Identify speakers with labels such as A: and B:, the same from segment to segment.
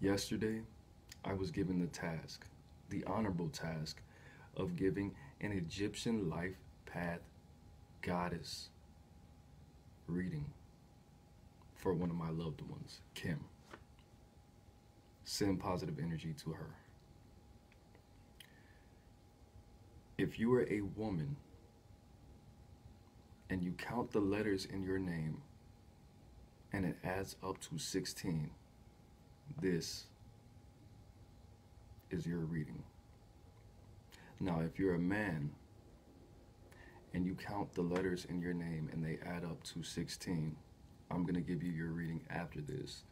A: Yesterday, I was given the honorable task, of giving an Egyptian life path goddess reading for one of my loved ones, Kim. Send positive energy to her. If you are a woman and you count the letters in your name and it adds up to 16, this is your reading. Now, if you're a man and you count the letters in your name and they add up to 16, I'm going to give you your reading after this.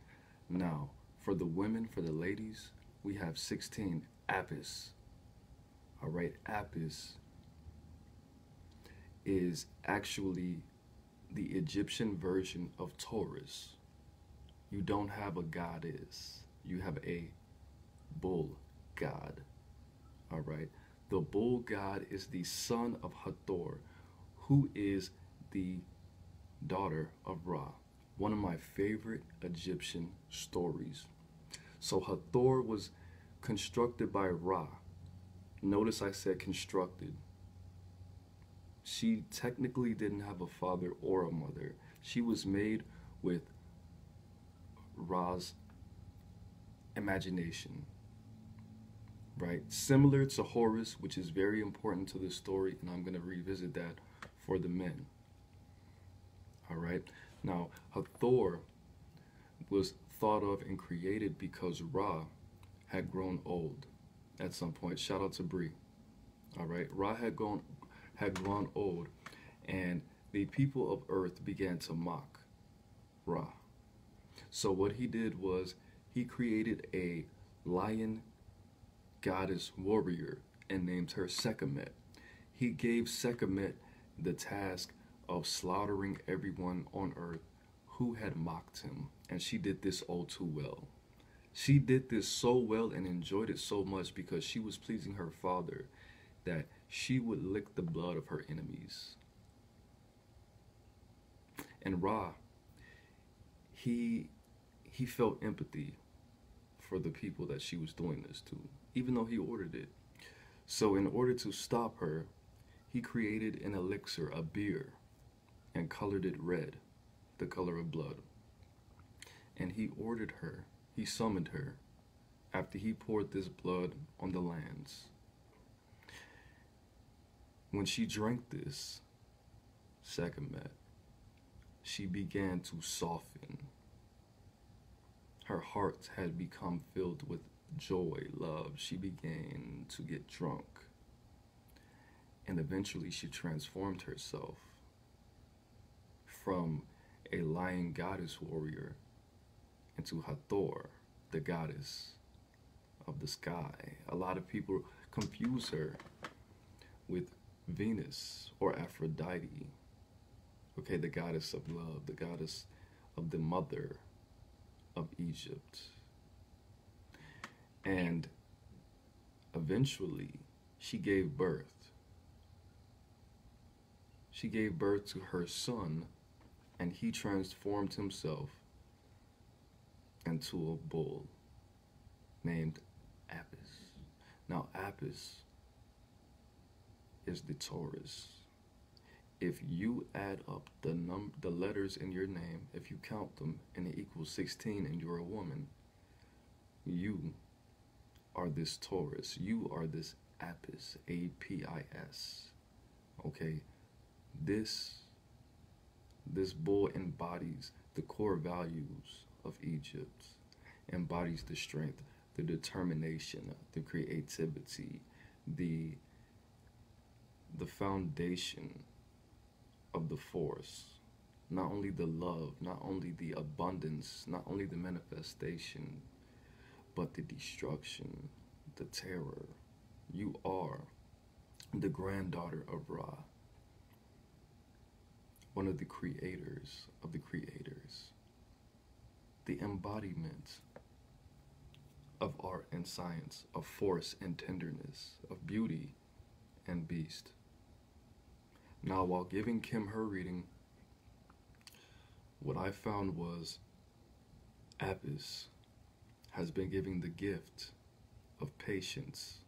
A: Now, for the women, for the ladies, we have 16, Apis. All right, Apis is actually the Egyptian version of Taurus. You don't have a goddess, you have a bull god. All right, the bull god is the son of Hathor, who is the daughter of Ra. One of my favorite Egyptian stories. So Hathor was constructed by Ra. Notice I said constructed. She technically didn't have a father or a mother. She was made with Ra's imagination, right? Similar to Horus, which is very important to the story, and I'm going to revisit that for the men. All right. Now, Hathor was thought of and created because Ra had grown old at some point. Shout out to Bree. All right. Ra had grown old, and the people of Earth began to mock Ra. So what he did was he created a lion goddess warrior and named her Sekhmet. He gave Sekhmet the task of slaughtering everyone on Earth who had mocked him, and she did this all too well. She did this so well and enjoyed it so much because she was pleasing her father that she would lick the blood of her enemies. And Ra, he felt empathy for the people that she was doing this to, even though he ordered it. So in order to stop her, he created an elixir, a beer, and colored it red, the color of blood. And he summoned her after he poured this blood on the lands. When she drank this, Sekhmet, she began to soften. Her heart had become filled with joy, love. She began to get drunk. And eventually she transformed herself from a lion goddess warrior into Hathor, the goddess of the sky. A lot of people confuse her with Venus or Aphrodite, okay, the goddess of love, the goddess of the mother of Egypt. And eventually she gave birth. She gave birth to her son, and he transformed himself into a bull named Apis. Now, Apis is the Taurus. If you add up the letters in your name, if you count them and it equals 16 and you're a woman, you are this Taurus. You are this Apis, A-P-I-S. Okay? This bull embodies the core values of Egypt, embodies the strength, the determination, the creativity, the foundation of the force. Not only the love, not only the abundance, not only the manifestation, but the destruction, the terror. You are the granddaughter of Ra, one of the creators of the creators, the embodiment of art and science, of force and tenderness, of beauty and beast. Now, while giving Kim her reading, what I found was Apis has been given the gift of patience.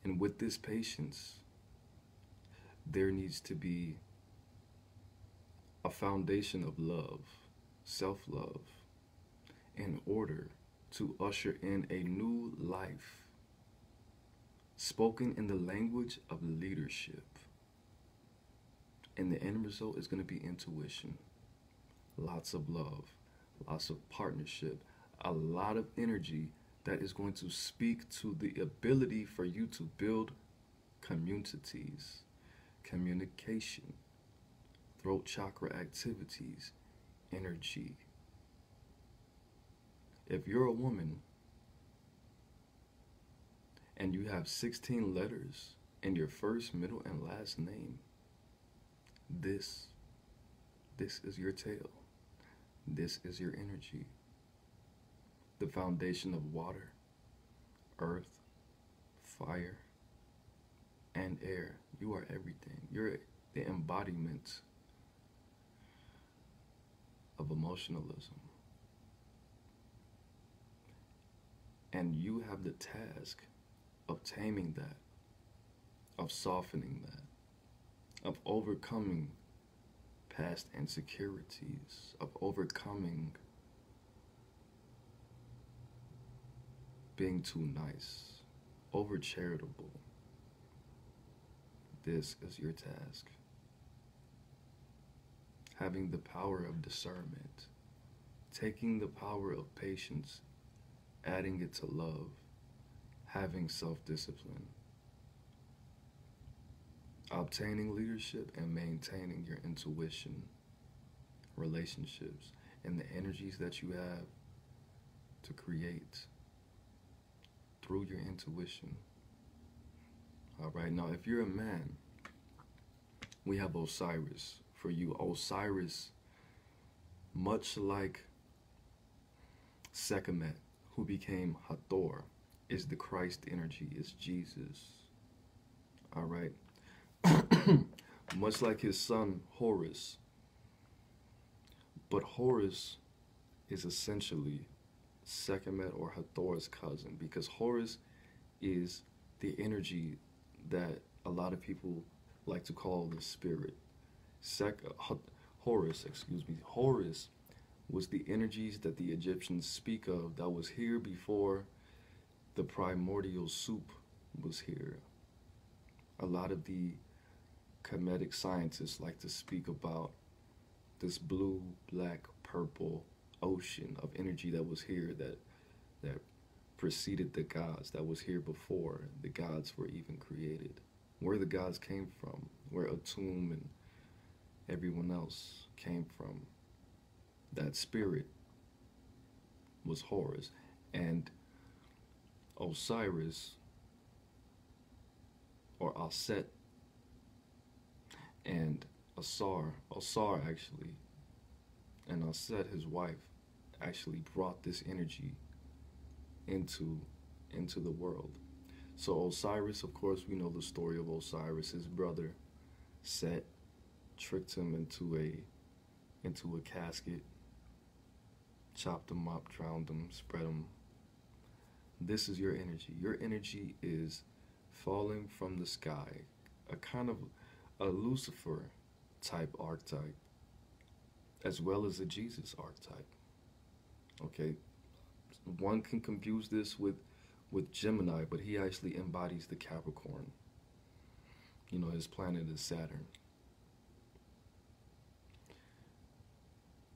A: And with this patience, there needs to be a foundation of love, self-love, in order to usher in a new life, spoken in the language of leadership. And the end result is going to be intuition, lots of love, lots of partnership, a lot of energy that is going to speak to the ability for you to build communities, communication, throat chakra activities, energy. If you're a woman and you have 16 letters in your first, middle, and last name, this is your tail. This is your energy. The foundation of water, earth, fire, and air. You are everything. You're the embodiment of emotionalism. And you have the task of taming that, of softening that, of overcoming past insecurities, of overcoming being too nice, over charitable. This is your task. Having the power of discernment, taking the power of patience, adding it to love, having self-discipline, obtaining leadership and maintaining your intuition, relationships, and the energies that you have to create through your intuition. All right, now if you're a man, we have Osiris for you. Osiris, much like Sekhmet, who became Hathor, is the Christ energy, is Jesus. All right. Much like his son Horus. But Horus is essentially Sekhmet or Hathor's cousin, because Horus is the energy that a lot of people like to call the spirit. Horus was the energies that the Egyptians speak of that was here before the primordial soup was here. A lot of the Kemetic scientists like to speak about this blue, black, purple ocean of energy that was here, that preceded the gods, that was here before the gods were even created. Where the gods came from, where Atum and everyone else came from, that spirit was Horus. And Osiris, or Aset, and Asar actually, and Aset, his wife, actually brought this energy into the world. So Osiris, of course, we know the story of Osiris. His brother Set tricked him into a casket, chopped him up, drowned him, spread him. This is your energy. Your energy is falling from the sky, a kind of a Lucifer type archetype, as well as a Jesus archetype. Okay, one can confuse this with Gemini, but he actually embodies the Capricorn. You know, his planet is Saturn.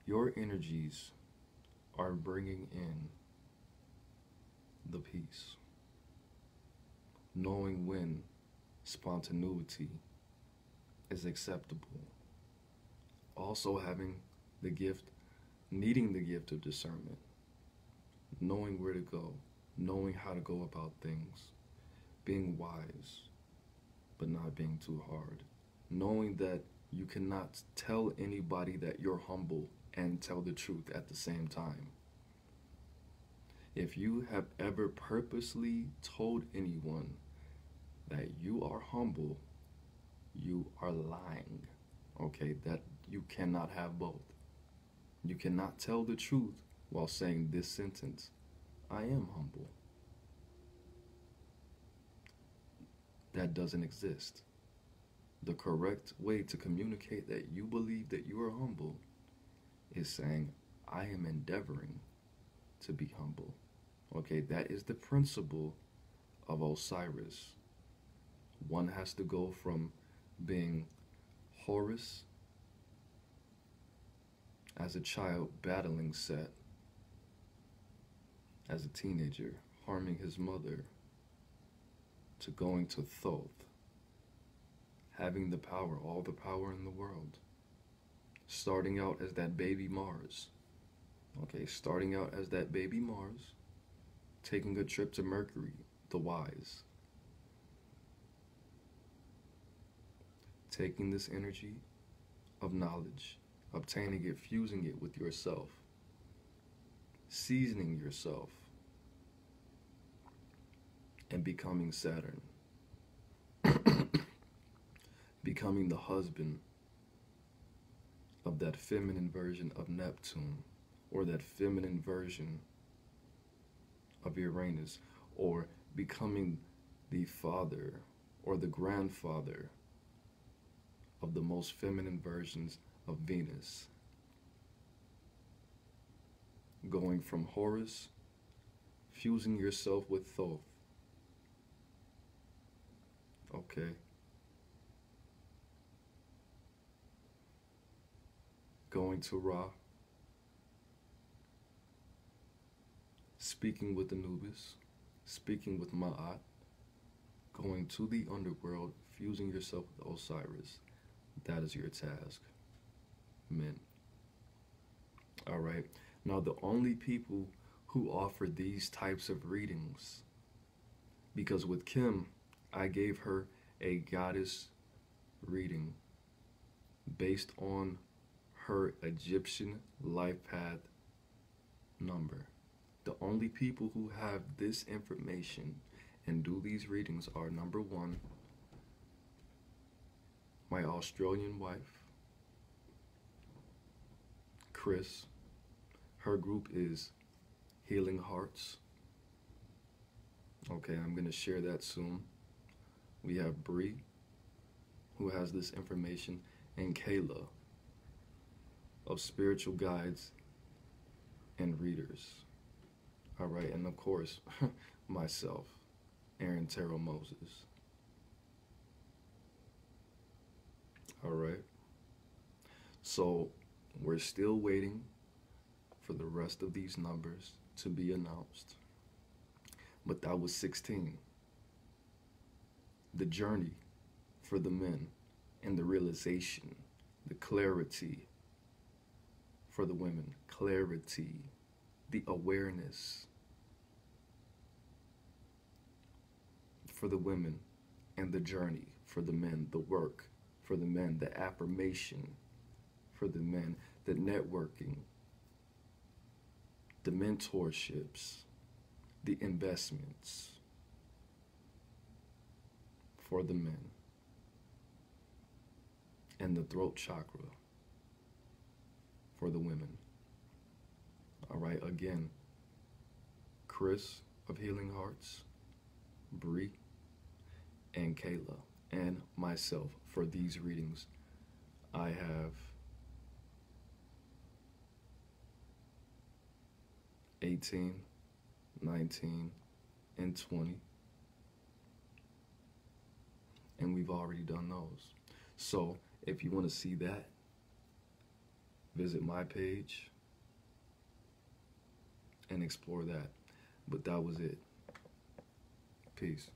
A: Your energies are bringing in the peace, knowing when spontaneity is acceptable, also having the gift, needing the gift of discernment, knowing where to go, knowing how to go about things, being wise, but not being too hard, knowing that you cannot tell anybody that you're humble and tell the truth at the same time. If you have ever purposely told anyone that you are humble, you are lying. Okay, that you cannot have both. You cannot tell the truth while saying this sentence, I am humble. That doesn't exist. The correct way to communicate that you believe that you are humble is saying, I am endeavoring to be humble. Okay, that is the principle of Osiris. One has to go from being Horus as a child, battling Set as a teenager, harming his mother, to going to Thoth, having the power, all the power in the world. Starting out as that baby Mars. Okay, starting out as that baby Mars, taking a trip to Mercury, the wise. Taking this energy of knowledge, obtaining it, fusing it with yourself, seasoning yourself, and becoming Saturn. Becoming the husband of that feminine version of Neptune, or that feminine version of Uranus, or becoming the father or the grandfather of the most feminine versions of Venus. Going from Horus, fusing yourself with Thoth. Okay. Going to Ra, speaking with Anubis, speaking with Ma'at, going to the underworld, fusing yourself with Osiris. That is your task, men. All right. Now, the only people who offer these types of readings, because with Kim, I gave her a goddess reading based on her Egyptian life path number. The only people who have this information and do these readings are, number one, my Australian wife, Chris. Her group is Healing Hearts. Okay, I'm going to share that soon. We have Bree, who has this information, and Kayla of Spiritual Guides and Readers. All right, and of course, myself, AaroniMoses. All right. So we're still waiting for the rest of these numbers to be announced. But that was 16. The journey for the men and the realization, the clarity for the women, clarity, the awareness for the women, and the journey for the men, the work for the men, the affirmation for the men, the networking, the mentorships, the investments for the men, and the throat chakra for the women. All right, again, Chris of Healing Hearts, Bree, and Kayla, and myself for these readings. I have 18, 19, and 20. And we've already done those. So if you want to see that, visit my page and explore that. But that was it. Peace.